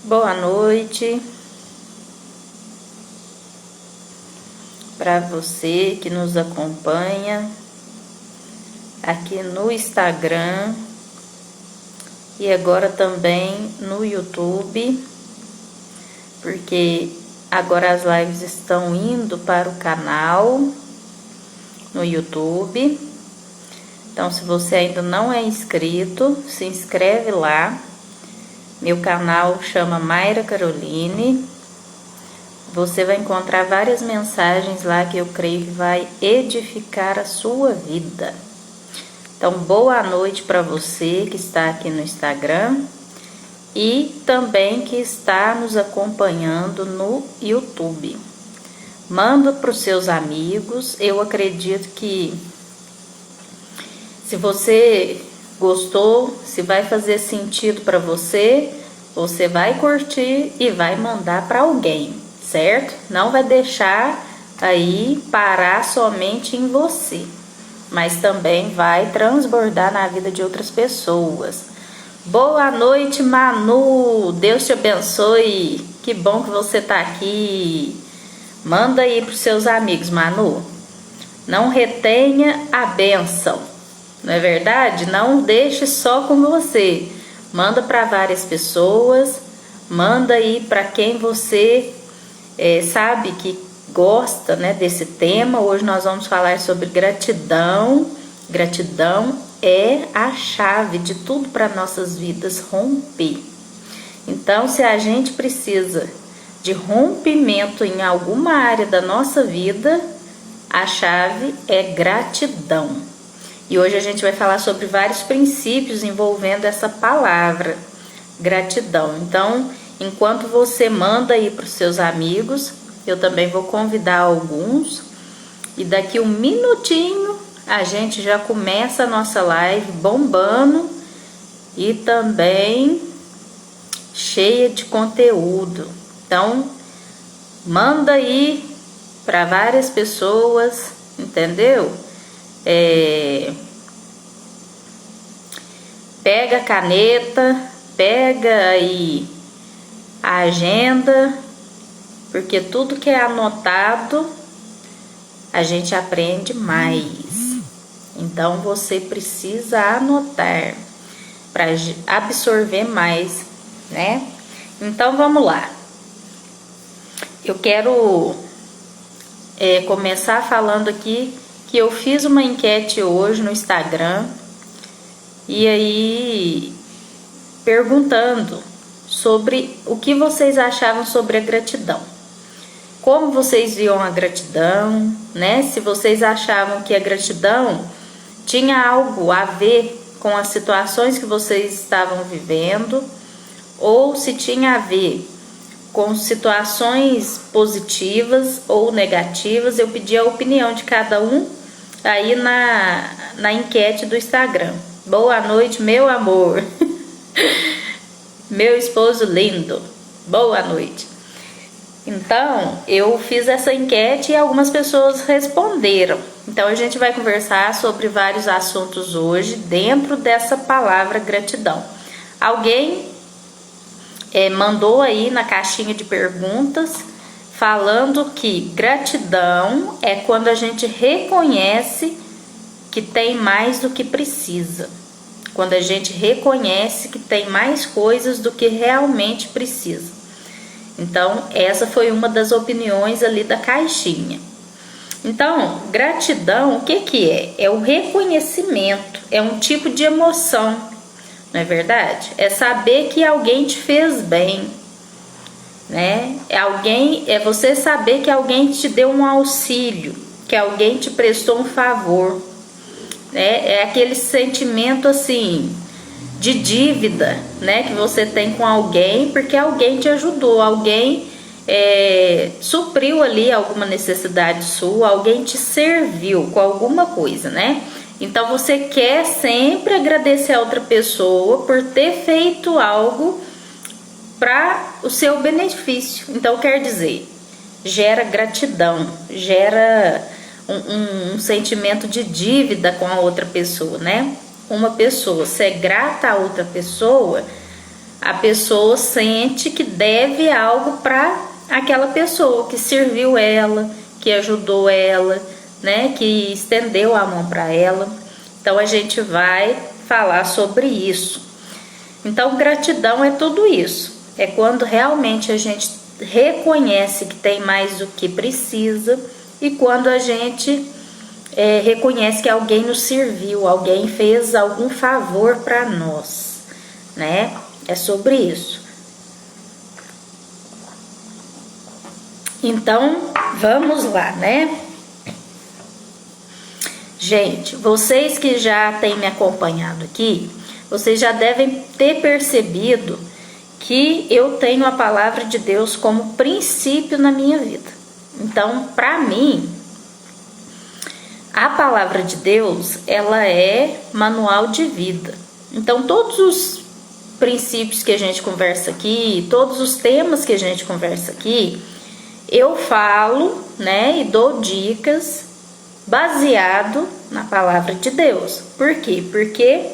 Boa noite para você que nos acompanha aqui no Instagram e agora também no YouTube, porque agora as lives estão indo para o canal no YouTube. Então, se você ainda não é inscrito, se inscreve lá. Meu canal chama Mayra Caroline. Você vai encontrar várias mensagens lá que eu creio que vai edificar a sua vida. Então, boa noite para você que está aqui no Instagram e também que está nos acompanhando no YouTube. Manda para os seus amigos. Eu acredito que se você gostou, se vai fazer sentido para você, você vai curtir e vai mandar para alguém, certo? Não vai deixar aí parar somente em você, mas também vai transbordar na vida de outras pessoas. Boa noite, Manu, Deus te abençoe, que bom que você tá aqui. Manda aí para os seus amigos, Manu. Não retenha a bênção, não é verdade? Não deixe só com você. Manda para várias pessoas, manda aí para quem você sabe que gosta, né, desse tema. Hoje nós vamos falar sobre gratidão. Gratidão é a chave de tudo para nossas vidas romper. Então, se a gente precisa de rompimento em alguma área da nossa vida, a chave é gratidão. E hoje a gente vai falar sobre vários princípios envolvendo essa palavra, gratidão. Então, enquanto você manda aí para os seus amigos, eu também vou convidar alguns. E daqui um minutinho a gente já começa a nossa live bombando e também cheia de conteúdo. Então, manda aí para várias pessoas, entendeu? Pega a caneta, pega aí a agenda, porque tudo que é anotado a gente aprende mais. Então você precisa anotar para absorver mais, né? Então vamos lá. Eu quero começar falando aqui que eu fiz uma enquete hoje no Instagram e aí perguntando sobre o que vocês achavam sobre a gratidão. Como vocês viam a gratidão, né? Se vocês achavam que a gratidão tinha algo a ver com as situações que vocês estavam vivendo, ou se tinha a ver com situações positivas ou negativas. Eu pedi a opinião de cada um aí na enquete do Instagram. Boa noite, meu amor. Meu esposo lindo. Boa noite. Então, eu fiz essa enquete e algumas pessoas responderam. Então, a gente vai conversar sobre vários assuntos hoje dentro dessa palavra gratidão. Alguém mandou aí na caixinha de perguntas falando que gratidão é quando a gente reconhece que tem mais do que precisa. Quando a gente reconhece que tem mais coisas do que realmente precisa. Então, essa foi uma das opiniões ali da caixinha. Então, gratidão, o que é? É o reconhecimento, é um tipo de emoção, não é verdade? É saber que alguém te fez bem, né? É você saber que alguém te deu um auxílio, que alguém te prestou um favor, né? É aquele sentimento assim de dívida, né, que você tem com alguém, porque alguém te ajudou, alguém supriu ali alguma necessidade sua, alguém te serviu com alguma coisa, né? Então você quer sempre agradecer a outra pessoa por ter feito algo para o seu benefício. Então quer dizer, gera gratidão, gera um sentimento de dívida com a outra pessoa, né? Uma pessoa ser grata a outra pessoa a pessoa sente que deve algo para aquela pessoa que serviu ela, que ajudou ela, né, que estendeu a mão para ela. Então a gente vai falar sobre isso. Então gratidão é tudo isso. É quando realmente a gente reconhece que tem mais do que precisa e quando a gente reconhece que alguém nos serviu, alguém fez algum favor para nós, né? É sobre isso. Então, vamos lá, né? Gente, vocês que já têm me acompanhado aqui, vocês já devem ter percebido que eu tenho a palavra de Deus como princípio na minha vida. Então, para mim, a palavra de Deus, ela é manual de vida. Então, todos os princípios que a gente conversa aqui, todos os temas que a gente conversa aqui, eu falo, né, e dou dicas baseado na palavra de Deus. Por quê? Porque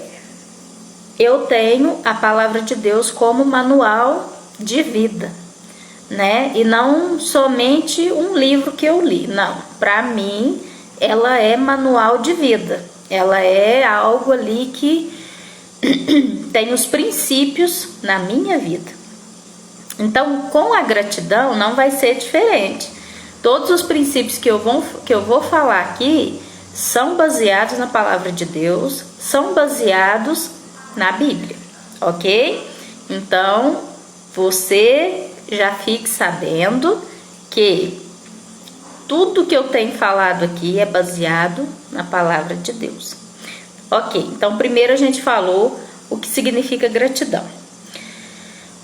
eu tenho a palavra de Deus como manual de vida, né? E não somente um livro que eu li. Não, para mim ela é manual de vida. Ela é algo ali que tem os princípios na minha vida. Então, com a gratidão não vai ser diferente. Todos os princípios que eu vou falar aqui são baseados na palavra de Deus, são baseados na Bíblia, ok? Então, você já fique sabendo que tudo que eu tenho falado aqui é baseado na palavra de Deus. Ok, então primeiro a gente falou o que significa gratidão.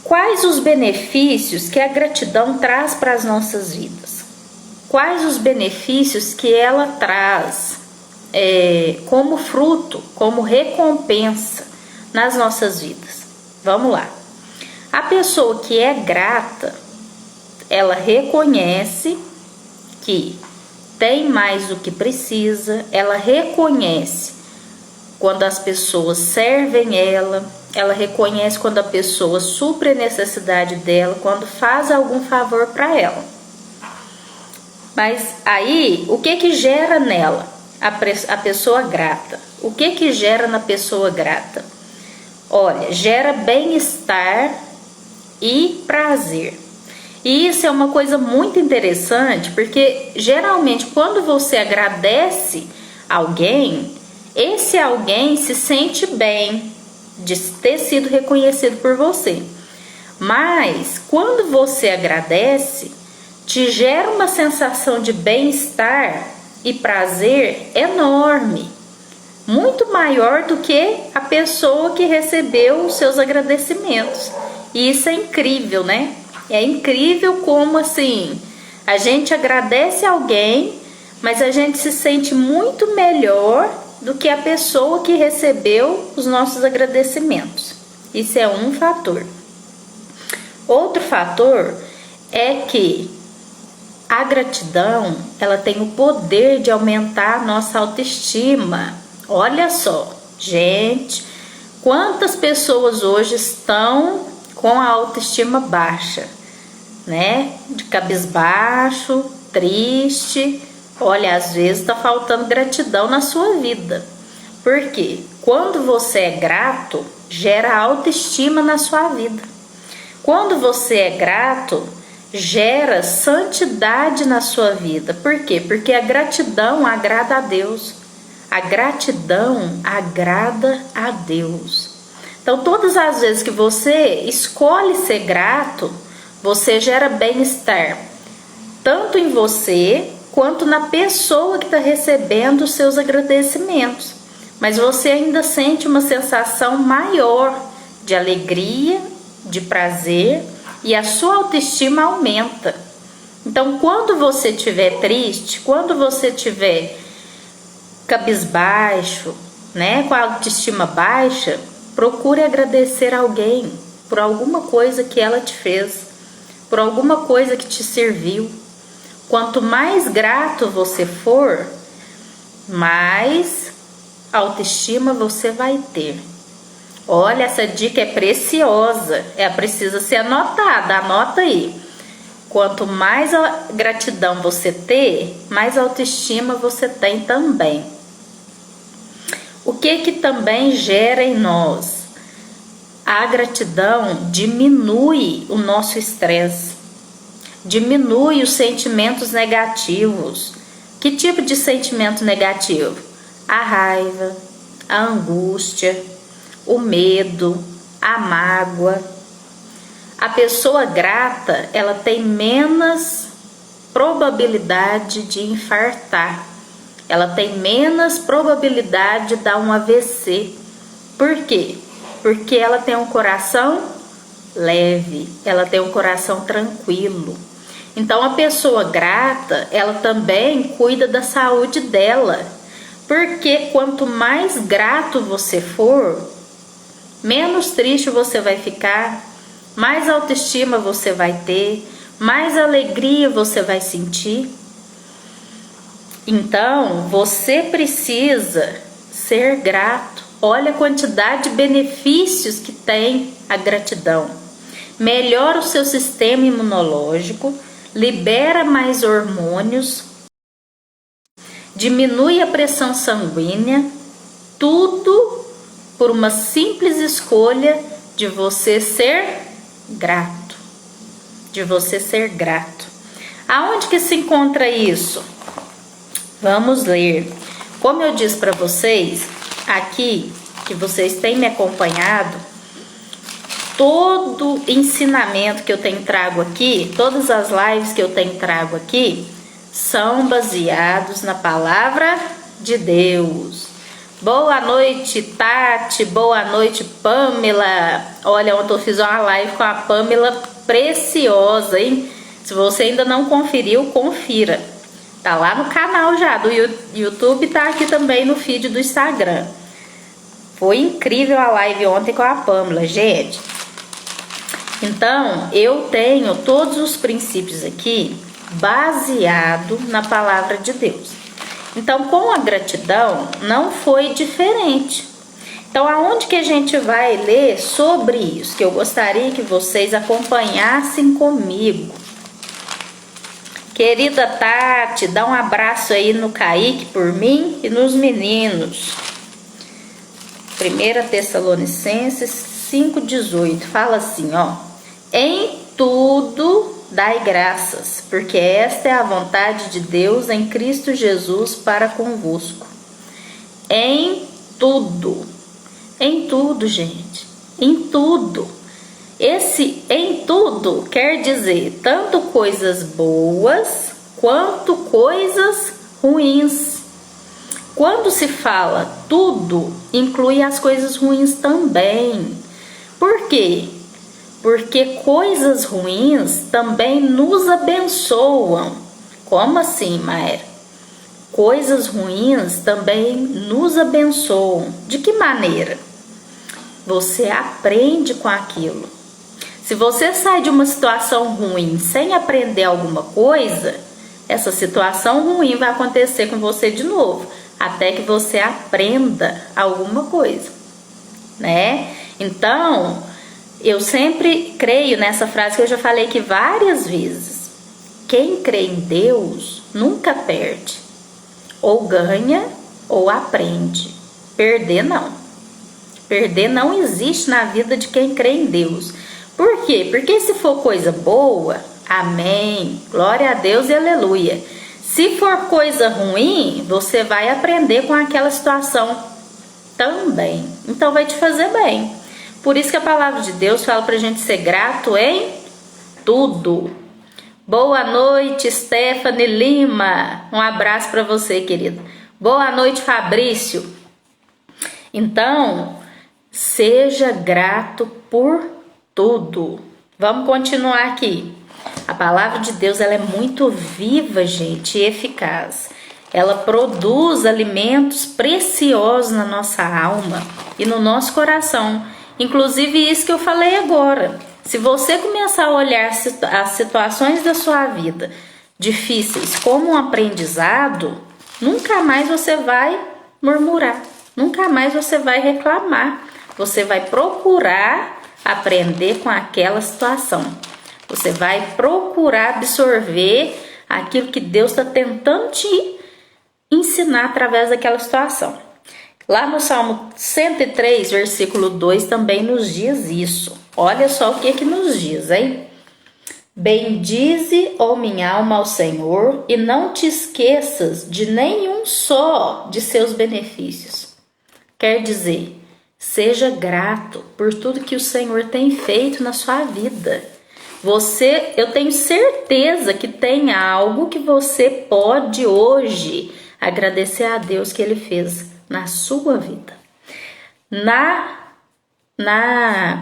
Quais os benefícios que a gratidão traz para as nossas vidas? Quais os benefícios que ela traz como fruto, como recompensa nas nossas vidas? Vamos lá. A pessoa que é grata, ela reconhece que tem mais do que precisa, ela reconhece quando as pessoas servem ela reconhece quando a pessoa supre a necessidade dela, quando faz algum favor para ela. Mas aí, o que gera nela a pessoa grata? O que gera na pessoa grata? Olha, gera bem-estar e prazer. E isso é uma coisa muito interessante, porque geralmente quando você agradece alguém, esse alguém se sente bem de ter sido reconhecido por você. Mas quando você agradece, te gera uma sensação de bem-estar e prazer enorme, muito maior do que a pessoa que recebeu os seus agradecimentos. E isso é incrível, né? É incrível como assim, a gente agradece alguém, mas a gente se sente muito melhor do que a pessoa que recebeu os nossos agradecimentos. Isso é um fator. Outro fator é que a gratidão, ela tem o poder de aumentar a nossa autoestima. Olha só, gente, quantas pessoas hoje estão com a autoestima baixa, né? De cabisbaixo, triste. Olha, às vezes está faltando gratidão na sua vida. Por quê? Quando você é grato, gera autoestima na sua vida. Quando você é grato, gera santidade na sua vida. Por quê? Porque a gratidão agrada a Deus. A gratidão agrada a Deus. Então, todas as vezes que você escolhe ser grato, você gera bem-estar, tanto em você quanto na pessoa que está recebendo os seus agradecimentos. Mas você ainda sente uma sensação maior de alegria, de prazer, e a sua autoestima aumenta. Então, quando você estiver triste, quando você estiver cabisbaixo, né, com a autoestima baixa, procure agradecer alguém por alguma coisa que ela te fez, por alguma coisa que te serviu. Quanto mais grato você for, mais autoestima você vai ter. Olha, essa dica é preciosa, precisa ser anotada, anota aí. Quanto mais gratidão você ter, mais autoestima você tem também. O que também gera em nós? A gratidão diminui o nosso estresse, diminui os sentimentos negativos. Que tipo de sentimento negativo? A raiva, a angústia, o medo, a mágoa. A pessoa grata, ela tem menos probabilidade de infartar. Ela tem menos probabilidade de dar um AVC. Por quê? Porque ela tem um coração leve, ela tem um coração tranquilo. Então, a pessoa grata, ela também cuida da saúde dela. Porque quanto mais grato você for, menos triste você vai ficar, mais autoestima você vai ter, mais alegria você vai sentir. Então, você precisa ser grato. Olha a quantidade de benefícios que tem a gratidão. Melhora o seu sistema imunológico, libera mais hormônios, diminui a pressão sanguínea, tudo por uma simples escolha de você ser grato. De você ser grato. Aonde que se encontra isso? Vamos ler. Como eu disse para vocês, aqui, que vocês têm me acompanhado, todo ensinamento que eu tenho trago aqui, todas as lives que eu tenho trago aqui, são baseados na palavra de Deus. Boa noite, Tati. Boa noite, Pamela. Olha, ontem eu fiz uma live com a Pamela preciosa, hein? Se você ainda não conferiu, confira. Tá lá no canal já do YouTube, tá aqui também no feed do Instagram. Foi incrível a live ontem com a Pamela, gente. Então, eu tenho todos os princípios aqui baseado na palavra de Deus. Então, com a gratidão, não foi diferente. Então, aonde que a gente vai ler sobre isso? Que eu gostaria que vocês acompanhassem comigo. Querida Tati, dá um abraço aí no Kaique por mim e nos meninos. 1 Tessalonicenses 5,18. Fala assim, ó. Em tudo dai graças, porque esta é a vontade de Deus em Cristo Jesus para convosco. Em tudo. Em tudo, gente. Em tudo. Esse em tudo quer dizer tanto coisas boas quanto coisas ruins. Quando se fala tudo, inclui as coisas ruins também. Por quê? Porque coisas ruins também nos abençoam. Como assim, Maera? Coisas ruins também nos abençoam. De que maneira? Você aprende com aquilo. Se você sai de uma situação ruim sem aprender alguma coisa, essa situação ruim vai acontecer com você de novo, até que você aprenda alguma coisa, né? Então, eu sempre creio nessa frase que eu já falei aqui várias vezes. Quem crê em Deus nunca perde. Ou ganha ou aprende. Perder não. Perder não existe na vida de quem crê em Deus. Por quê? Porque se for coisa boa, amém, glória a Deus e aleluia. Se for coisa ruim, você vai aprender com aquela situação também. Então vai te fazer bem. Por isso que a palavra de Deus fala pra gente ser grato em tudo. Boa noite, Stephanie Lima. Um abraço para você, querida. Boa noite, Fabrício. Então, seja grato por tudo. Vamos continuar aqui. A palavra de Deus, ela é muito viva, gente, e eficaz. Ela produz alimentos preciosos na nossa alma e no nosso coração. Inclusive isso que eu falei agora. Se você começar a olhar as situações da sua vida difíceis como um aprendizado, nunca mais você vai murmurar, nunca mais você vai reclamar, você vai procurar aprender com aquela situação. Você vai procurar absorver aquilo que Deus está tentando te ensinar através daquela situação. Lá no Salmo 103, versículo 2, também nos diz isso. Olha só o que nos diz, hein? Bendize, ó minha alma, ao Senhor, e não te esqueças de nenhum só de seus benefícios. Quer dizer, seja grato por tudo que o Senhor tem feito na sua vida. Eu tenho certeza que tem algo que você pode hoje agradecer a Deus que Ele fez na sua vida. Na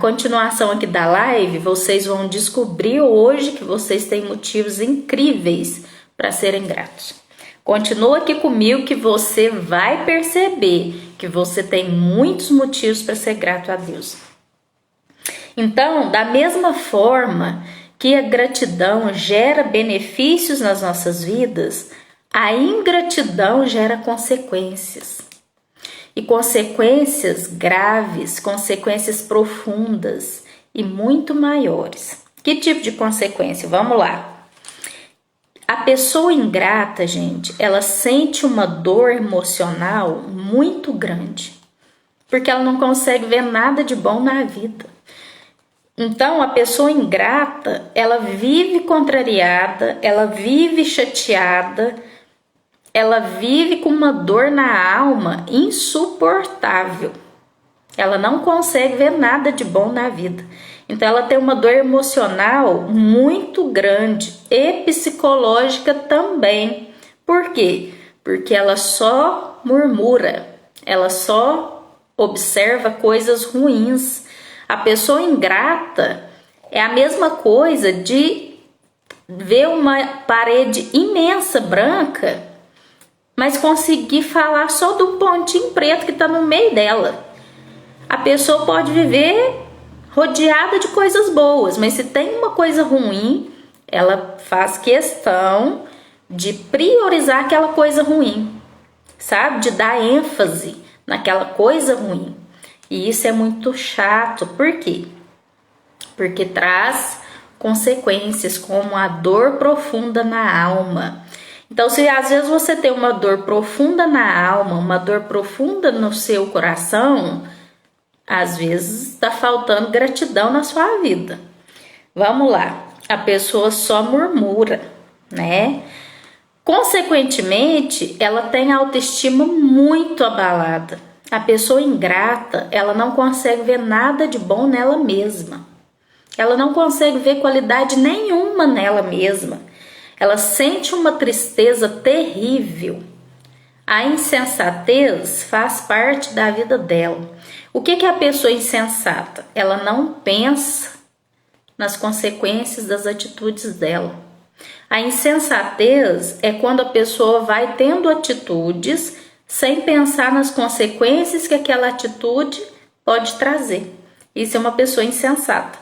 continuação aqui da live, vocês vão descobrir hoje que vocês têm motivos incríveis para serem gratos. Continua aqui comigo que você vai perceber que você tem muitos motivos para ser grato a Deus. Então, da mesma forma que a gratidão gera benefícios nas nossas vidas, a ingratidão gera consequências. E consequências graves, consequências profundas e muito maiores. Que tipo de consequência? Vamos lá. A pessoa ingrata, gente, ela sente uma dor emocional muito grande, porque ela não consegue ver nada de bom na vida. Então, a pessoa ingrata, ela vive contrariada, ela vive chateada, ela vive com uma dor na alma insuportável. Ela não consegue ver nada de bom na vida. Então, ela tem uma dor emocional muito grande e psicológica também. Por quê? Porque ela só murmura, ela só observa coisas ruins. A pessoa ingrata é a mesma coisa de ver uma parede imensa branca, mas conseguir falar só do pontinho preto que está no meio dela. A pessoa pode viver rodeada de coisas boas, mas se tem uma coisa ruim, ela faz questão de priorizar aquela coisa ruim, sabe? De dar ênfase naquela coisa ruim. E isso é muito chato. Por quê? Porque traz consequências como a dor profunda na alma. Então, se às vezes você tem uma dor profunda na alma, uma dor profunda no seu coração, às vezes está faltando gratidão na sua vida. Vamos lá, a pessoa só murmura, né? Consequentemente, ela tem a autoestima muito abalada. A pessoa ingrata, ela não consegue ver nada de bom nela mesma. Ela não consegue ver qualidade nenhuma nela mesma. Ela sente uma tristeza terrível. A insensatez faz parte da vida dela. O que é a pessoa insensata? Ela não pensa nas consequências das atitudes dela. A insensatez é quando a pessoa vai tendo atitudes sem pensar nas consequências que aquela atitude pode trazer. Isso é uma pessoa insensata.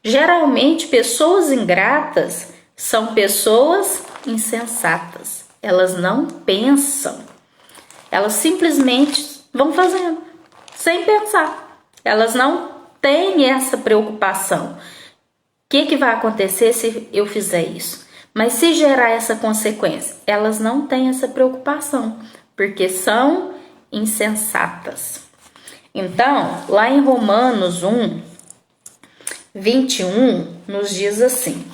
Geralmente, pessoas ingratas são pessoas insensatas. Elas não pensam. Elas simplesmente vão fazendo, sem pensar. Elas não têm essa preocupação. O que vai acontecer se eu fizer isso? Mas se gerar essa consequência, elas não têm essa preocupação, porque são insensatas. Então, lá em Romanos 1, 21, nos diz assim: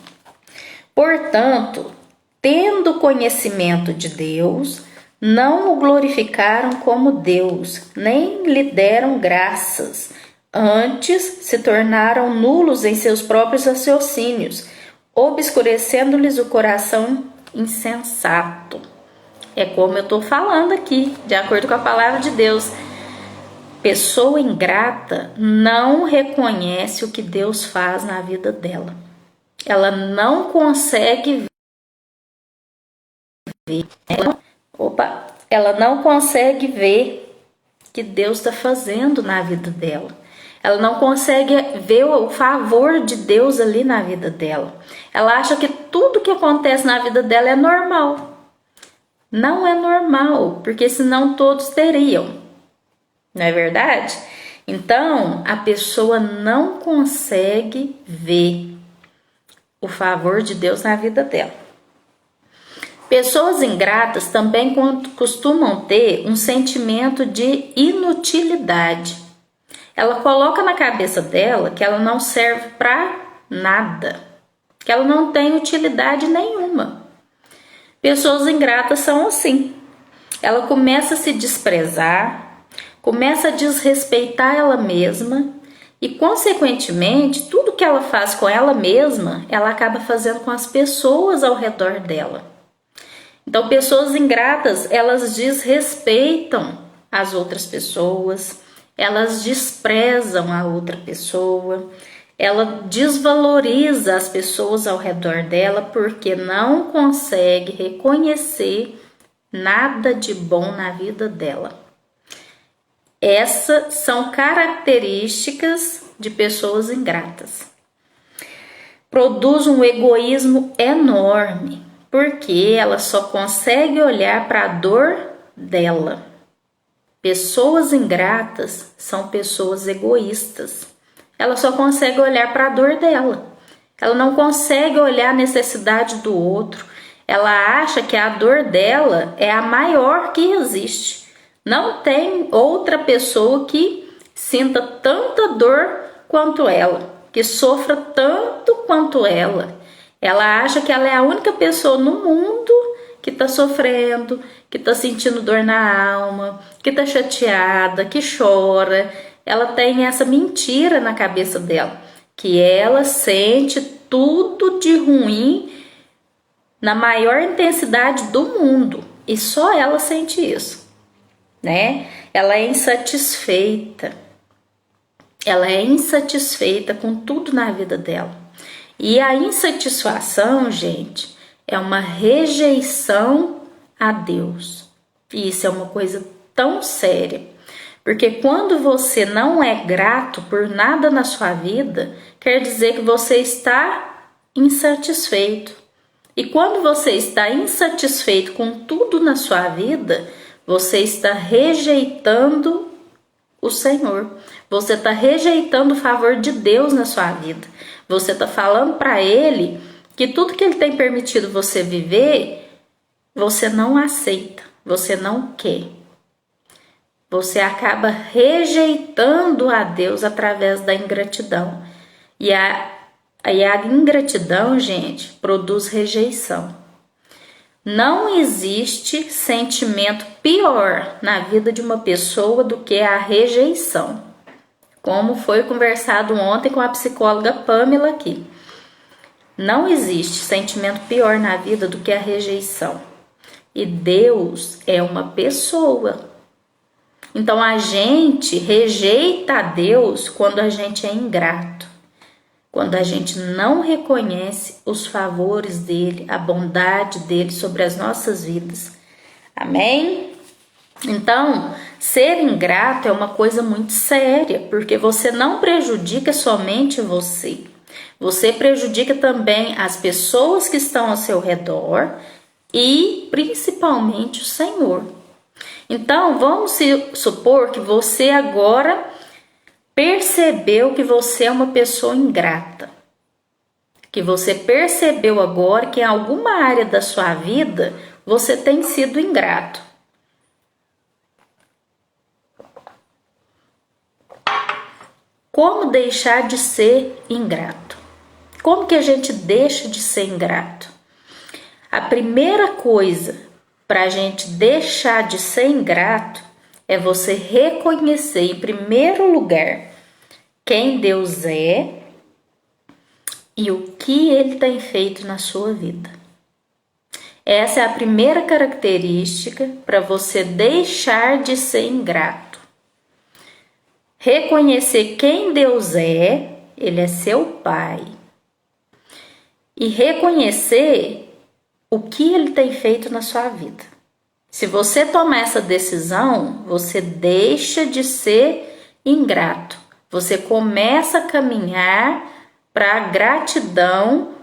portanto, tendo conhecimento de Deus, não o glorificaram como Deus, nem lhe deram graças. Antes, se tornaram nulos em seus próprios raciocínios, obscurecendo-lhes o coração insensato. É como eu estou falando aqui, de acordo com a palavra de Deus. Pessoa ingrata não reconhece o que Deus faz na vida dela. Ela não consegue ver. Ela não consegue ver o que Deus está fazendo na vida dela. Ela não consegue ver o favor de Deus ali na vida dela. Ela acha que tudo que acontece na vida dela é normal. Não é normal, porque senão todos teriam. Não é verdade? Então, a pessoa não consegue ver o favor de Deus na vida dela. Pessoas ingratas também costumam ter um sentimento de inutilidade. Ela coloca na cabeça dela que ela não serve para nada, que ela não tem utilidade nenhuma. Pessoas ingratas são assim. Ela começa a se desprezar, começa a desrespeitar ela mesma e, consequentemente, tudo que ela faz com ela mesma, ela acaba fazendo com as pessoas ao redor dela. Então, pessoas ingratas, elas desrespeitam as outras pessoas, elas desprezam a outra pessoa, ela desvaloriza as pessoas ao redor dela porque não consegue reconhecer nada de bom na vida dela. Essas são características de pessoas ingratas. Produz um egoísmo enorme, porque ela só consegue olhar para a dor dela. Pessoas ingratas são pessoas egoístas. Ela só consegue olhar para a dor dela. Ela não consegue olhar a necessidade do outro. Ela acha que a dor dela é a maior que existe. Não tem outra pessoa que sinta tanta dor quanto ela, que sofra tanto quanto ela. Ela acha que ela é a única pessoa no mundo que está sofrendo, que está sentindo dor na alma, que está chateada, que chora. Ela tem essa mentira na cabeça dela, que ela sente tudo de ruim na maior intensidade do mundo. E só ela sente isso, né? Ela é insatisfeita. Ela é insatisfeita com tudo na vida dela. E a insatisfação, gente, é uma rejeição a Deus. E isso é uma coisa tão séria. Porque quando você não é grato por nada na sua vida, quer dizer que você está insatisfeito. E quando você está insatisfeito com tudo na sua vida, você está rejeitando o Senhor. Você está rejeitando o favor de Deus na sua vida. Você está falando para Ele que tudo que Ele tem permitido você viver, você não aceita, você não quer. Você acaba rejeitando a Deus através da ingratidão. E a ingratidão, gente, produz rejeição. Não existe sentimento pior na vida de uma pessoa do que a rejeição. Como foi conversado ontem com a psicóloga Pamela aqui. Não existe sentimento pior na vida do que a rejeição. E Deus é uma pessoa. Então a gente rejeita a Deus quando a gente é ingrato. Quando a gente não reconhece os favores dele, a bondade dele sobre as nossas vidas. Amém? Então, ser ingrato é uma coisa muito séria, porque você não prejudica somente você. Você prejudica também as pessoas que estão ao seu redor e principalmente o Senhor. Então, vamos supor que você agora percebeu que você é uma pessoa ingrata. Que você percebeu agora que em alguma área da sua vida você tem sido ingrato. Como deixar de ser ingrato? Como que a gente deixa de ser ingrato? A primeira coisa para a gente deixar de ser ingrato é você reconhecer, em primeiro lugar, quem Deus é e o que Ele tem feito na sua vida. Essa é a primeira característica para você deixar de ser ingrato. Reconhecer quem Deus é, Ele é seu Pai. E reconhecer o que Ele tem feito na sua vida. Se você tomar essa decisão, você deixa de ser ingrato. Você começa a caminhar para a gratidão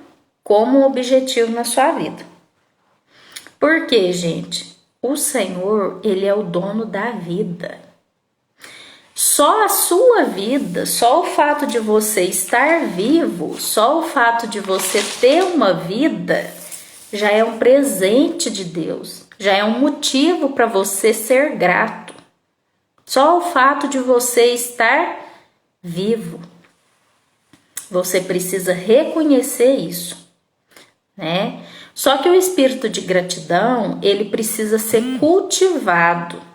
como objetivo na sua vida. Por quê, gente? O Senhor, Ele é o dono da vida. Só a sua vida, só o fato de você estar vivo, só o fato de você ter uma vida, já é um presente de Deus, já é um motivo para você ser grato. Só o fato de você estar vivo. Você precisa reconhecer isso, né? Só que o espírito de gratidão, ele precisa ser cultivado.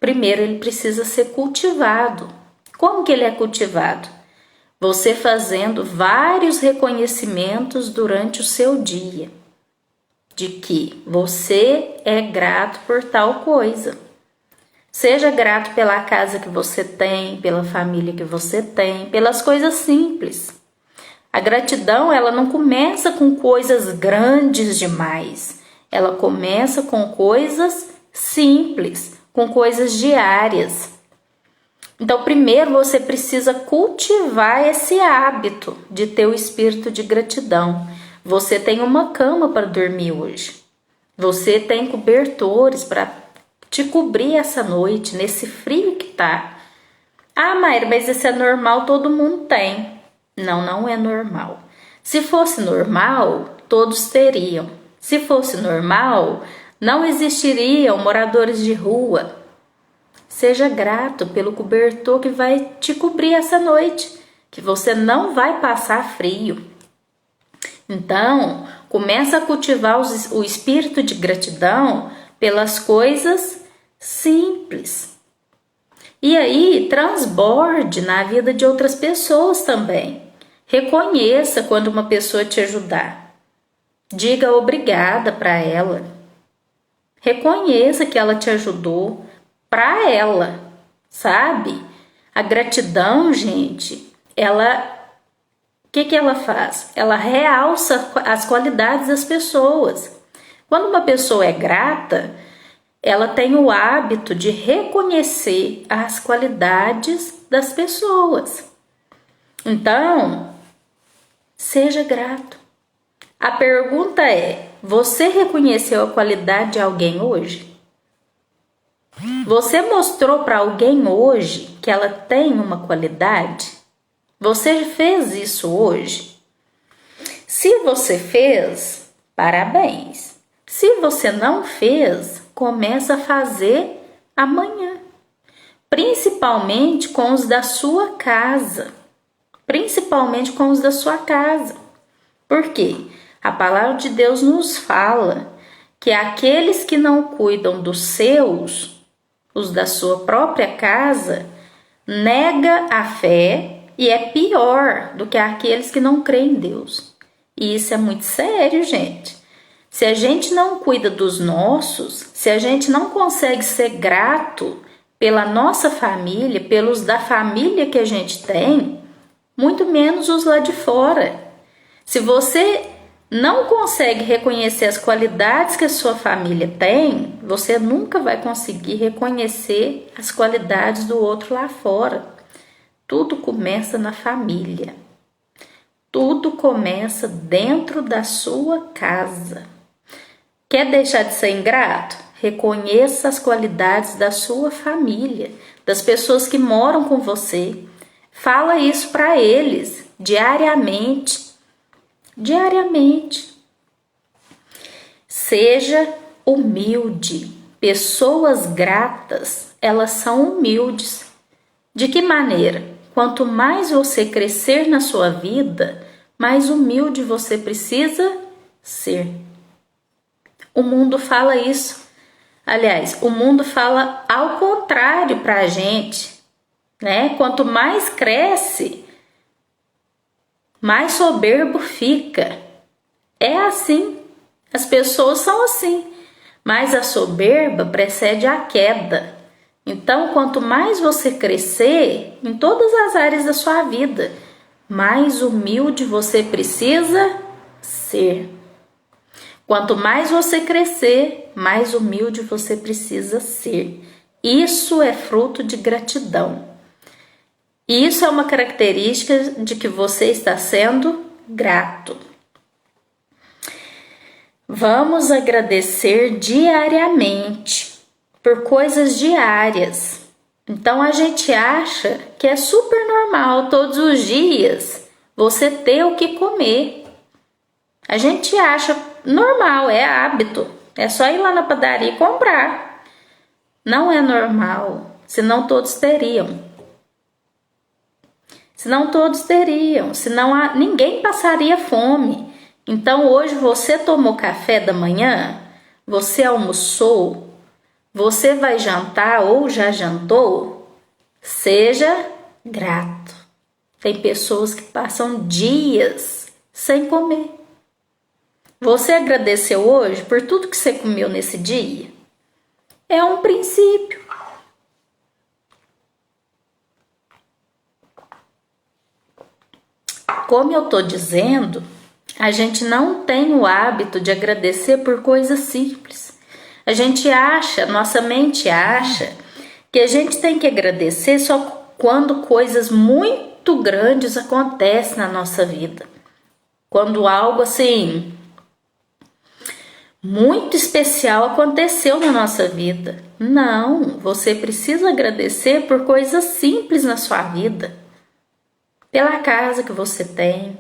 Primeiro, ele precisa ser cultivado. Como que ele é cultivado? Você fazendo vários reconhecimentos durante o seu dia, de que você é grato por tal coisa. Seja grato pela casa que você tem, pela família que você tem, pelas coisas simples. A gratidão, ela não começa com coisas grandes demais. Ela começa com coisas simples, com coisas diárias. Então, primeiro você precisa cultivar esse hábito de ter o espírito de gratidão. Você tem uma cama para dormir hoje. Você tem cobertores para te cobrir essa noite, nesse frio que tá. Ah, Mayra, mas isso é normal, todo mundo tem. Não, não é normal. Se fosse normal, todos teriam. Se fosse normal, não existiriam moradores de rua. Seja grato pelo cobertor que vai te cobrir essa noite, que você não vai passar frio. Então, começa a cultivar o espírito de gratidão pelas coisas simples. E aí, transborde na vida de outras pessoas também. Reconheça quando uma pessoa te ajudar. Diga obrigada para ela. Reconheça que ela te ajudou para ela, sabe? A gratidão, gente, o que ela faz? Ela realça as qualidades das pessoas. Quando uma pessoa é grata, ela tem o hábito de reconhecer as qualidades das pessoas. Então, seja grato. A pergunta é: você reconheceu a qualidade de alguém hoje? Você mostrou para alguém hoje que ela tem uma qualidade? Você fez isso hoje? Se você fez, parabéns. Se você não fez, começa a fazer amanhã. Principalmente com os da sua casa. Principalmente com os da sua casa. Por quê? A palavra de Deus nos fala que aqueles que não cuidam dos seus, os da sua própria casa, nega a fé e é pior do que aqueles que não creem em Deus. E isso é muito sério, gente. Se a gente não cuida dos nossos, se a gente não consegue ser grato pela nossa família, pelos da família que a gente tem, muito menos os lá de fora. Se você não consegue reconhecer as qualidades que a sua família tem, você nunca vai conseguir reconhecer as qualidades do outro lá fora. Tudo começa na família. Tudo começa dentro da sua casa. Quer deixar de ser ingrato? Reconheça as qualidades da sua família, das pessoas que moram com você. Fala isso para eles diariamente. Diariamente. Seja humilde. Pessoas gratas, elas são humildes. De que maneira? Quanto mais você crescer na sua vida, mais humilde você precisa ser. O mundo fala isso. Aliás, o mundo fala ao contrário para a gente, né? Quanto mais cresce, mais soberbo fica. É assim. As pessoas são assim. Mas a soberba precede a queda. Então, quanto mais você crescer em todas as áreas da sua vida, mais humilde você precisa ser. Quanto mais você crescer, mais humilde você precisa ser. Isso é fruto de gratidão. E isso é uma característica de que você está sendo grato. Vamos agradecer diariamente por coisas diárias. Então a gente acha que é super normal todos os dias você ter o que comer. A gente acha normal, é hábito. É só ir lá na padaria e comprar. Não é normal, senão todos teriam. Senão todos teriam, senão ninguém passaria fome. Então hoje você tomou café da manhã, você almoçou, você vai jantar ou já jantou, seja grato. Tem pessoas que passam dias sem comer. Você agradeceu hoje por tudo que você comeu nesse dia? É um princípio. Como eu estou dizendo, a gente não tem o hábito de agradecer por coisas simples. A gente acha, nossa mente acha, que a gente tem que agradecer só quando coisas muito grandes acontecem na nossa vida. Quando algo assim muito especial aconteceu na nossa vida. Não, você precisa agradecer por coisas simples na sua vida. Pela casa que você tem,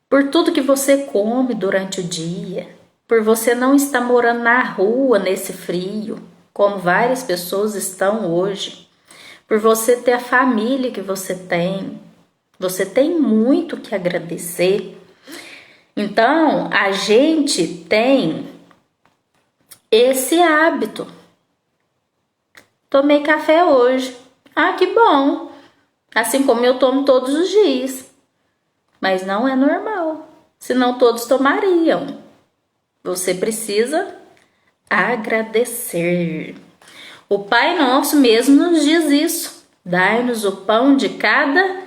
por tudo que você come durante o dia, por você não estar morando na rua nesse frio, como várias pessoas estão hoje, por você ter a família que você tem. Você tem muito que agradecer. Então, a gente tem esse hábito. Tomei café hoje. Ah, que bom! Assim como eu tomo todos os dias. Mas não é normal, senão todos tomariam. Você precisa agradecer. O Pai Nosso mesmo nos diz isso. Dai-nos o pão de cada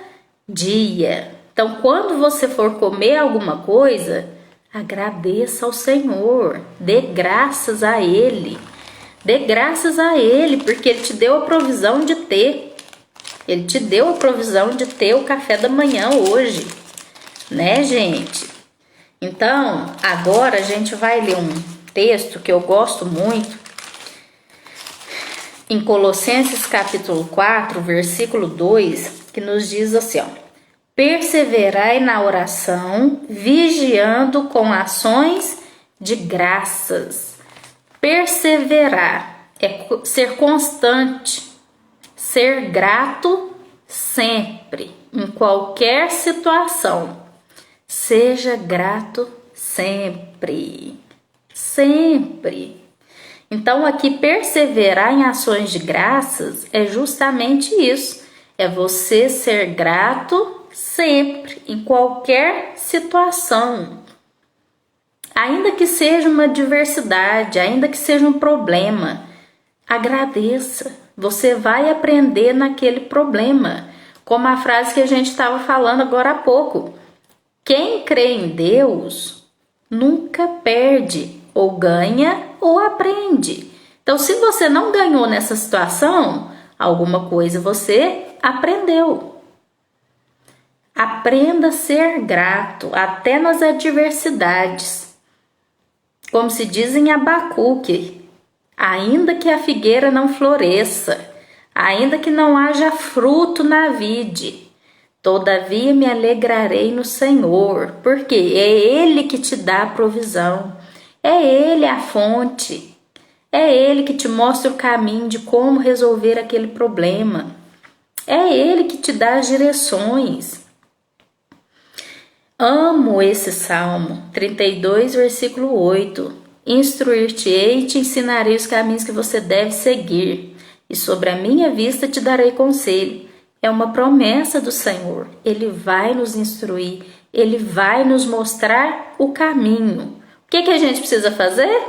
dia. Então, quando você for comer alguma coisa, agradeça ao Senhor. Dê graças a Ele. Dê graças a Ele, porque Ele te deu a provisão de ter. Ele te deu a provisão de ter o café da manhã hoje. Né, gente? Então, agora a gente vai ler um texto que eu gosto muito. Em Colossenses capítulo 4, versículo 2, que nos diz assim, ó: perseverai na oração, vigiando com ações de graças. Perseverar é ser constante, ser grato sempre, em qualquer situação. Seja grato sempre, sempre. Então aqui perseverar em ações de graças é justamente isso. É você ser grato sempre, em qualquer situação. Ainda que seja uma adversidade, ainda que seja um problema, agradeça. Você vai aprender naquele problema. Como a frase que a gente estava falando agora há pouco. Quem crê em Deus nunca perde, ou ganha ou aprende. Então, se você não ganhou nessa situação, alguma coisa você aprendeu. Aprenda a ser grato, até nas adversidades. Como se diz em Abacuque, ainda que a figueira não floresça, ainda que não haja fruto na vide, todavia me alegrarei no Senhor, porque é Ele que te dá a provisão, é Ele a fonte, é Ele que te mostra o caminho de como resolver aquele problema, é Ele que te dá as direções. Amo esse Salmo 32, versículo 8. Instruir-te-ei e te ensinarei os caminhos que você deve seguir, e sobre a minha vista te darei conselho. É uma promessa do Senhor. Ele vai nos instruir, Ele vai nos mostrar o caminho. O que a gente precisa fazer?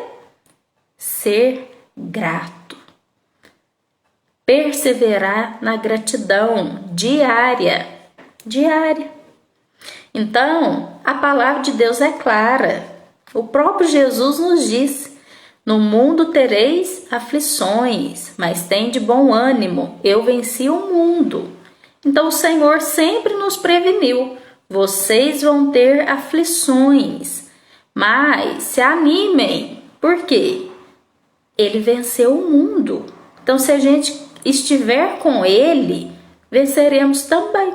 Ser grato. Perseverar na gratidão diária. Então, a palavra de Deus é clara. O próprio Jesus nos diz: no mundo tereis aflições, mas tende bom ânimo, eu venci o mundo. Então o Senhor sempre nos preveniu: vocês vão ter aflições, mas se animem. Por quê? Ele venceu o mundo. Então, se a gente estiver com Ele, venceremos também,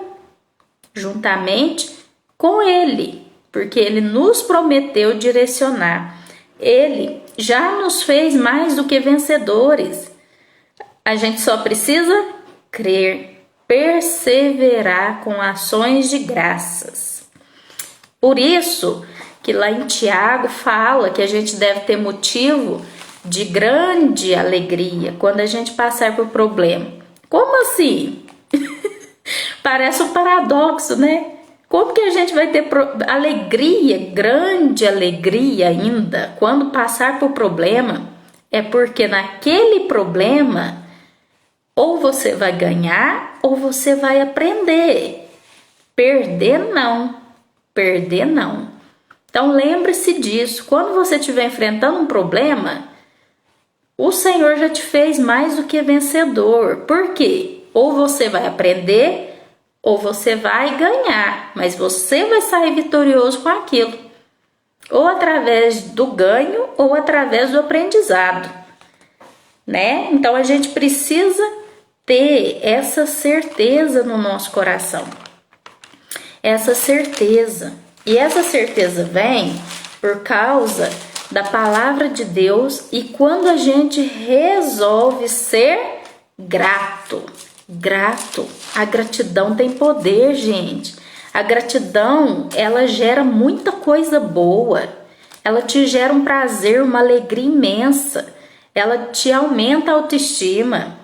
juntamente com Ele, porque Ele nos prometeu direcionar. Ele já nos fez mais do que vencedores. A gente só precisa crer, perseverar com ações de graças. Por isso que lá em Tiago fala que a gente deve ter motivo de grande alegria quando a gente passar por problema. Como assim? Parece um paradoxo, né? Como que a gente vai ter alegria, grande alegria ainda, quando passar por problema? É porque naquele problema, ou você vai ganhar, ou você vai aprender. Perder não. Perder não. Então lembre-se disso. Quando você estiver enfrentando um problema, o Senhor já te fez mais do que vencedor. Por quê? Ou você vai aprender, ou você vai ganhar, mas você vai sair vitorioso com aquilo, ou através do ganho, ou através do aprendizado, né? Então a gente precisa ter essa certeza no nosso coração, essa certeza, e essa certeza vem por causa da palavra de Deus e quando a gente resolve ser grato. A gratidão tem poder, gente. A gratidão, ela gera muita coisa boa. Ela te gera um prazer, uma alegria imensa. Ela te aumenta a autoestima.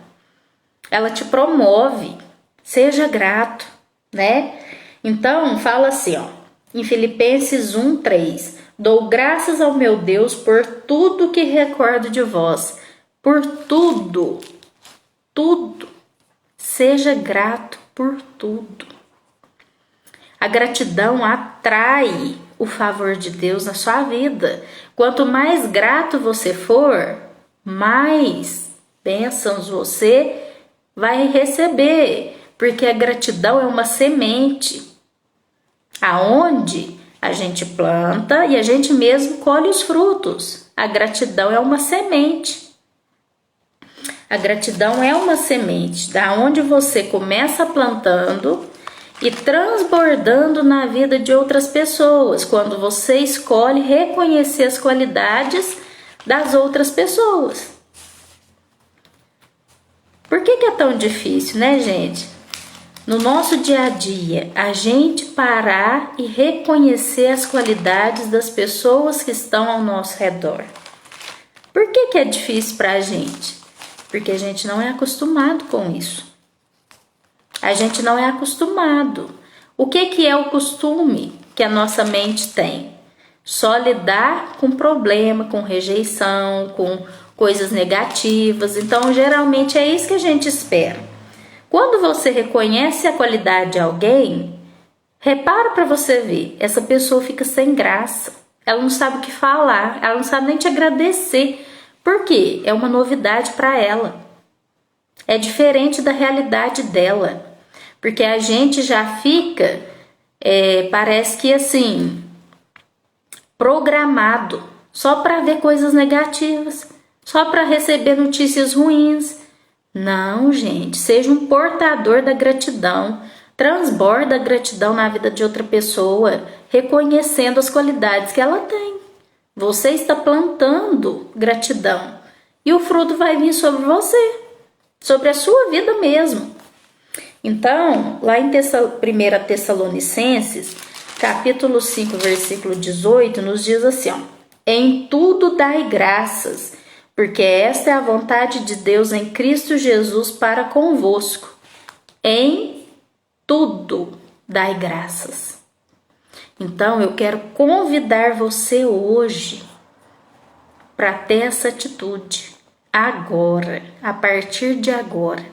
Ela te promove. Seja grato, né? Então, fala assim, ó, em Filipenses 1:3. Dou graças ao meu Deus por tudo que recordo de vós. Por tudo. Seja grato por tudo. A gratidão atrai o favor de Deus na sua vida. Quanto mais grato você for, mais bênçãos você vai receber. Porque a gratidão é uma semente, aonde a gente planta e a gente mesmo colhe os frutos. A gratidão é uma semente. A gratidão é uma semente, da onde você começa plantando e transbordando na vida de outras pessoas, quando você escolhe reconhecer as qualidades das outras pessoas. Por que é tão difícil, né, gente? No nosso dia a dia, a gente parar e reconhecer as qualidades das pessoas que estão ao nosso redor. Por que é difícil para a gente? Porque a gente não é acostumado com isso. A gente não é acostumado. O que é o costume que a nossa mente tem? Só lidar com problema, com rejeição, com coisas negativas. Então, geralmente é isso que a gente espera. Quando você reconhece a qualidade de alguém, repara para você ver, essa pessoa fica sem graça. Ela não sabe o que falar, ela não sabe nem te agradecer. Por quê? É uma novidade para ela. É diferente da realidade dela. Porque a gente já fica, parece que assim, programado só para ver coisas negativas, só para receber notícias ruins. Não, gente, seja um portador da gratidão. Transborda a gratidão na vida de outra pessoa, reconhecendo as qualidades que ela tem. Você está plantando gratidão e o fruto vai vir sobre você, sobre a sua vida mesmo. Então, lá em 1 Tessalonicenses, capítulo 5, versículo 18, nos diz assim, ó, em tudo dai graças, porque esta é a vontade de Deus em Cristo Jesus para convosco. Em tudo dai graças. Então, eu quero convidar você hoje para ter essa atitude. Agora, a partir de agora,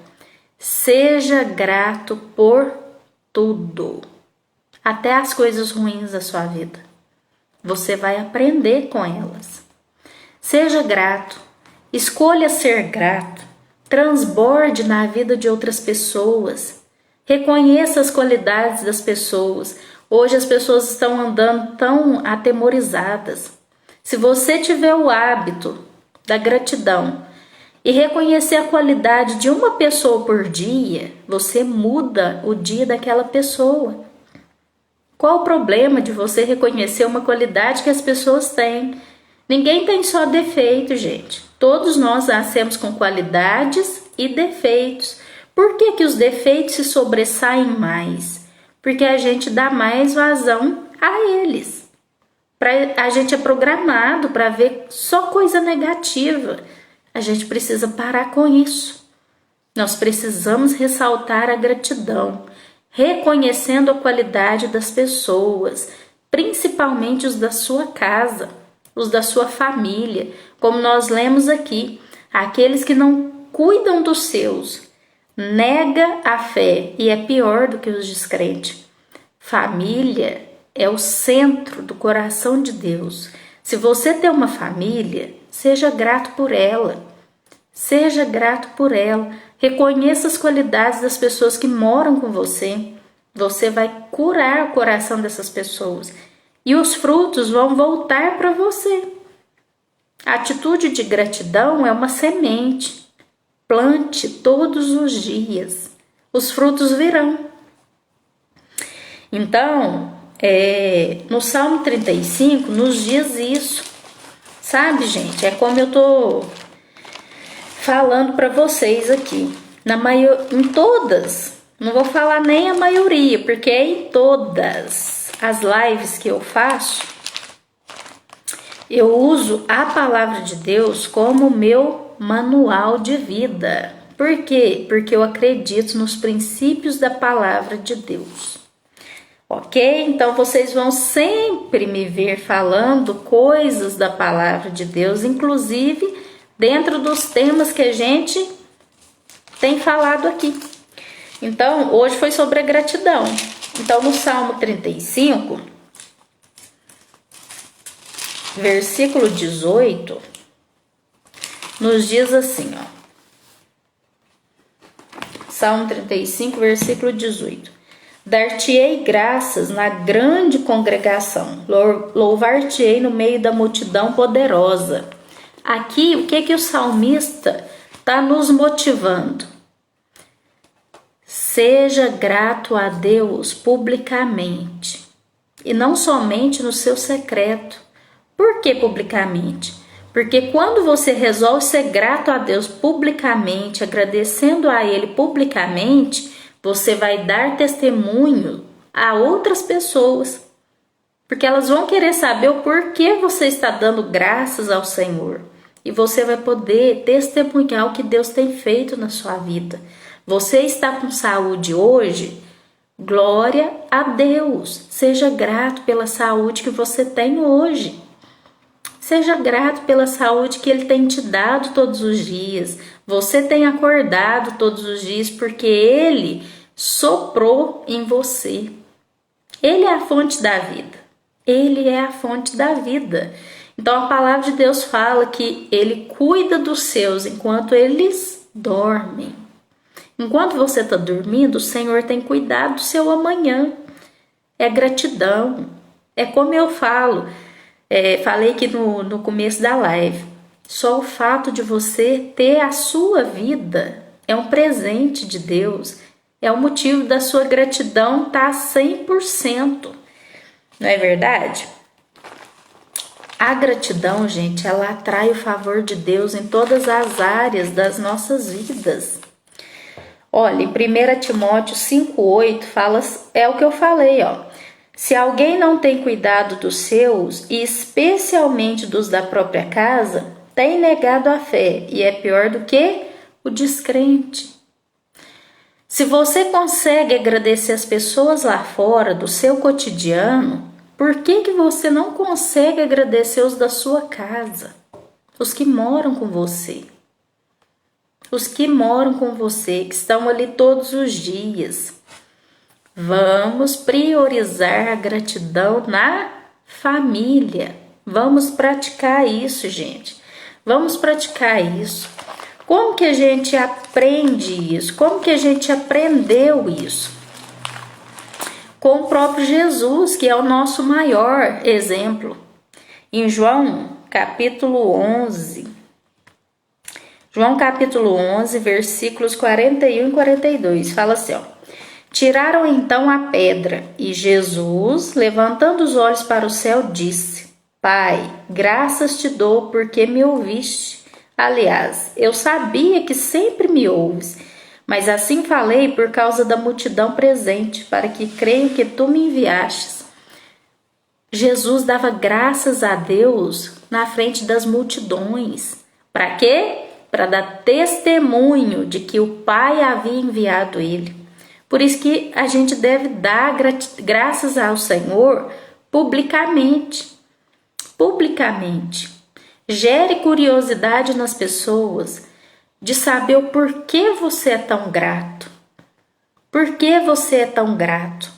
seja grato por tudo, até as coisas ruins da sua vida. Você vai aprender com elas. Seja grato, escolha ser grato, transborde na vida de outras pessoas, reconheça as qualidades das pessoas. Hoje as pessoas estão andando tão atemorizadas. Se você tiver o hábito da gratidão e reconhecer a qualidade de uma pessoa por dia, você muda o dia daquela pessoa. Qual o problema de você reconhecer uma qualidade que as pessoas têm? Ninguém tem só defeito, gente. Todos nós nascemos com qualidades e defeitos. Por que que os defeitos se sobressaem mais? Porque a gente dá mais vazão a eles. A gente é programado para ver só coisa negativa. A gente precisa parar com isso. Nós precisamos ressaltar a gratidão, reconhecendo a qualidade das pessoas, principalmente os da sua casa, os da sua família, como nós lemos aqui, aqueles que não cuidam dos seus, nega a fé e é pior do que os descrentes. Família é o centro do coração de Deus. Se você tem uma família, seja grato por ela. Seja grato por ela. Reconheça as qualidades das pessoas que moram com você. Você vai curar o coração dessas pessoas. E os frutos vão voltar para você. A atitude de gratidão é uma semente. Plante todos os dias. Os frutos virão. Então, no Salmo 35 nos diz isso. Sabe, gente? É como eu tô falando para vocês aqui. Em todas, não vou falar nem a maioria, porque é em todas as lives que eu faço, eu uso a palavra de Deus como meu manual de vida. Por quê? Porque eu acredito nos princípios da palavra de Deus. Ok? Então vocês vão sempre me ver falando coisas da palavra de Deus, inclusive dentro dos temas que a gente tem falado aqui. Então, hoje foi sobre a gratidão. Então, no Salmo 35, versículo 18, nos diz assim, ó. Salmo 35, versículo 18. Dar-te-ei graças na grande congregação, louvar-te-ei no meio da multidão poderosa. Aqui, o que o salmista está nos motivando? Seja grato a Deus publicamente e não somente no seu secreto. Por que publicamente? Porque quando você resolve ser grato a Deus publicamente, agradecendo a Ele publicamente, você vai dar testemunho a outras pessoas, porque elas vão querer saber o porquê você está dando graças ao Senhor. E você vai poder testemunhar o que Deus tem feito na sua vida. Você está com saúde hoje? Glória a Deus. Seja grato pela saúde que você tem hoje. Seja grato pela saúde que Ele tem te dado todos os dias. Você tem acordado todos os dias porque Ele soprou em você. Ele é a fonte da vida. Ele é a fonte da vida. Então a palavra de Deus fala que Ele cuida dos seus enquanto eles dormem. Enquanto você está dormindo, o Senhor tem cuidado do seu amanhã. É gratidão. É como eu falo, falei aqui no começo da live. Só o fato de você ter a sua vida é um presente de Deus. É o motivo da sua gratidão estar 100%. Não é verdade? A gratidão, gente, ela atrai o favor de Deus em todas as áreas das nossas vidas. Olha, em 1 Timóteo 5,8 fala, é o que eu falei, ó. Se alguém não tem cuidado dos seus, e especialmente dos da própria casa, tem negado a fé e é pior do que o descrente. Se você consegue agradecer as pessoas lá fora do seu cotidiano, por que você não consegue agradecer os da sua casa? Os que moram com você. Os que moram com você, que estão ali todos os dias. Vamos priorizar a gratidão na família. Vamos praticar isso, gente. Vamos praticar isso. Como que a gente aprende isso? Como que a gente aprendeu isso? Com o próprio Jesus, que é o nosso maior exemplo. Em João, capítulo 11, João capítulo 11, versículos 41 e 42, fala assim, ó. Tiraram então a pedra, e Jesus, levantando os olhos para o céu, disse: Pai, graças te dou porque me ouviste. Aliás, eu sabia que sempre me ouves, mas assim falei por causa da multidão presente, para que creiam que tu me enviastes. Jesus dava graças a Deus na frente das multidões. Para quê? Para dar testemunho de que o Pai havia enviado ele. Por isso que a gente deve dar graças ao Senhor publicamente. Publicamente. Gere curiosidade nas pessoas de saber o porquê você é tão grato. Por que você é tão grato?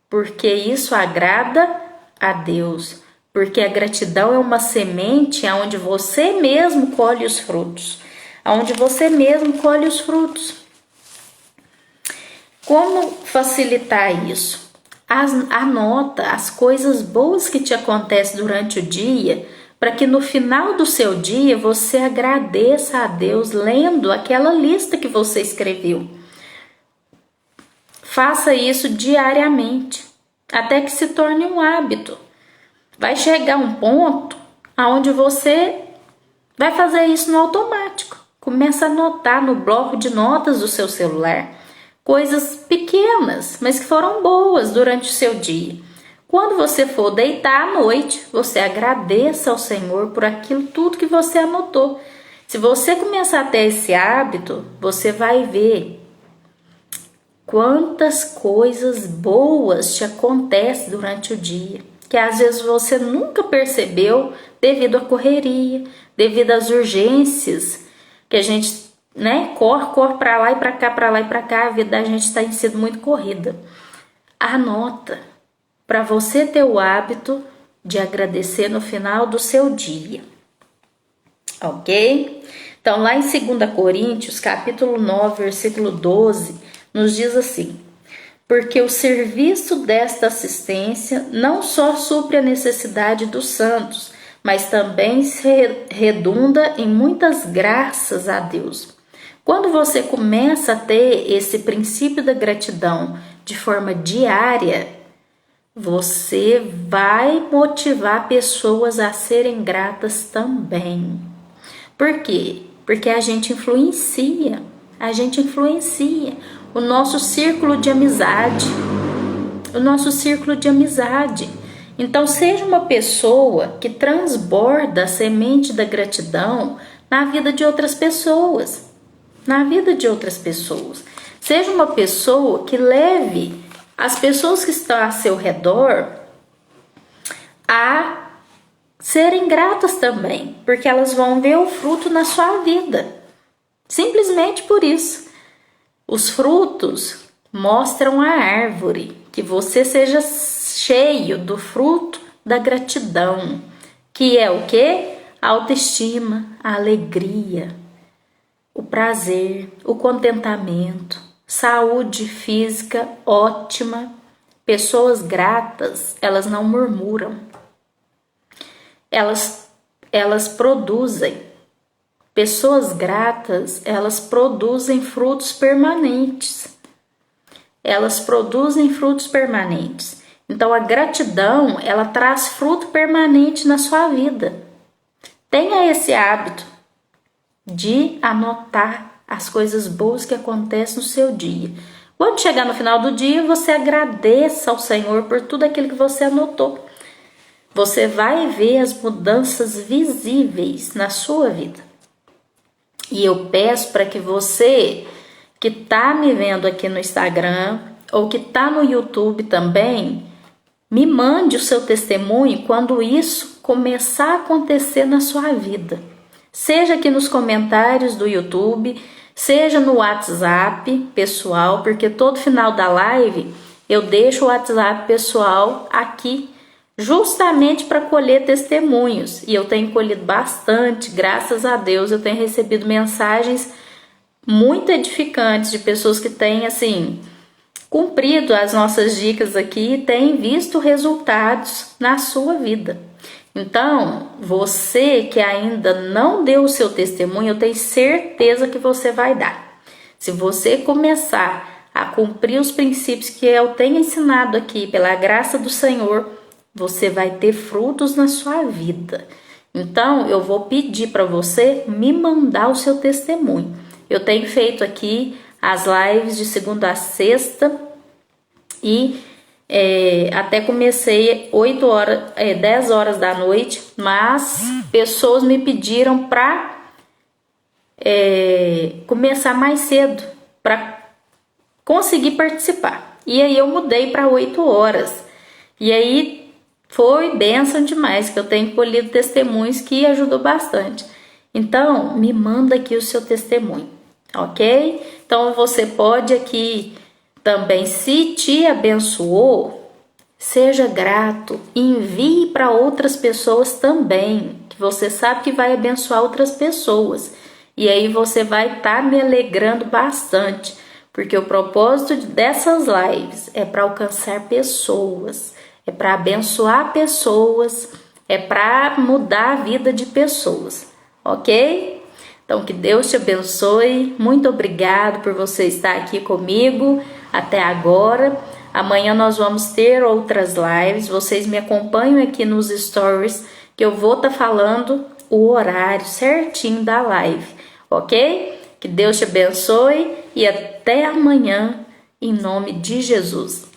Porque isso agrada a Deus. Porque a gratidão é uma semente onde você mesmo colhe os frutos. Onde você mesmo colhe os frutos. Como facilitar isso? Anota as coisas boas que te acontecem durante o dia, para que no final do seu dia você agradeça a Deus lendo aquela lista que você escreveu. Faça isso diariamente, até que se torne um hábito. Vai chegar um ponto onde você vai fazer isso no automático. Começa a anotar no bloco de notas do seu celular coisas pequenas, mas que foram boas durante o seu dia. Quando você for deitar à noite, você agradeça ao Senhor por aquilo tudo que você anotou. Se você começar a ter esse hábito, você vai ver quantas coisas boas te acontecem durante o dia, que às vezes você nunca percebeu devido à correria, devido às urgências, que a gente corre para lá e para cá, para lá e para cá, a vida da gente está sendo muito corrida. Anota, para você ter o hábito de agradecer no final do seu dia. Ok? Então, lá em 2 Coríntios, capítulo 9, versículo 12, nos diz assim: porque o serviço desta assistência não só supre a necessidade dos santos, mas também se redunda em muitas graças a Deus. Quando você começa a ter esse princípio da gratidão de forma diária, você vai motivar pessoas a serem gratas também. Por quê? Porque a gente influencia o nosso círculo de amizade. Então, seja uma pessoa que transborda a semente da gratidão na vida de outras pessoas. Seja uma pessoa que leve as pessoas que estão a seu redor a serem gratas também, porque elas vão ver o fruto na sua vida. Simplesmente por isso. Os frutos mostram a árvore, que você seja cheio do fruto da gratidão, que é o quê? A autoestima, a alegria, o prazer, o contentamento, saúde física ótima. Pessoas gratas, elas não murmuram. Elas produzem. Pessoas gratas, elas produzem frutos permanentes. Então, a gratidão, ela traz fruto permanente na sua vida. Tenha esse hábito de anotar as coisas boas que acontecem no seu dia. Quando chegar no final do dia, você agradeça ao Senhor por tudo aquilo que você anotou. Você vai ver as mudanças visíveis na sua vida. E eu peço para que você que está me vendo aqui no Instagram ou que está no YouTube também, me mande o seu testemunho quando isso começar a acontecer na sua vida. Seja aqui nos comentários do YouTube, seja no WhatsApp pessoal, porque todo final da live eu deixo o WhatsApp pessoal aqui, justamente para colher testemunhos. E eu tenho colhido bastante, graças a Deus. Eu tenho recebido mensagens muito edificantes de pessoas que têm, assim, cumprido as nossas dicas aqui e têm visto resultados na sua vida. Então, você que ainda não deu o seu testemunho, eu tenho certeza que você vai dar. Se você começar a cumprir os princípios que eu tenho ensinado aqui, pela graça do Senhor, você vai ter frutos na sua vida. Então, eu vou pedir para você me mandar o seu testemunho. Eu tenho feito aqui as lives de segunda a sexta e até comecei 10 horas da noite, mas pessoas me pediram para começar mais cedo, para conseguir participar. E aí eu mudei para 8 horas. E aí foi bênção demais, que eu tenho colhido testemunhos que ajudou bastante. Então, me manda aqui o seu testemunho, ok? Então, você pode aqui também, se te abençoou, seja grato, envie para outras pessoas também, que você sabe que vai abençoar outras pessoas. E aí você vai estar me alegrando bastante, porque o propósito dessas lives é para alcançar pessoas, é para abençoar pessoas, é para mudar a vida de pessoas, ok? Então, que Deus te abençoe. Muito obrigado por você estar aqui comigo até agora. Amanhã nós vamos ter outras lives. Vocês me acompanham aqui nos stories, que eu vou estar falando o horário certinho da live, ok? Que Deus te abençoe e até amanhã, em nome de Jesus.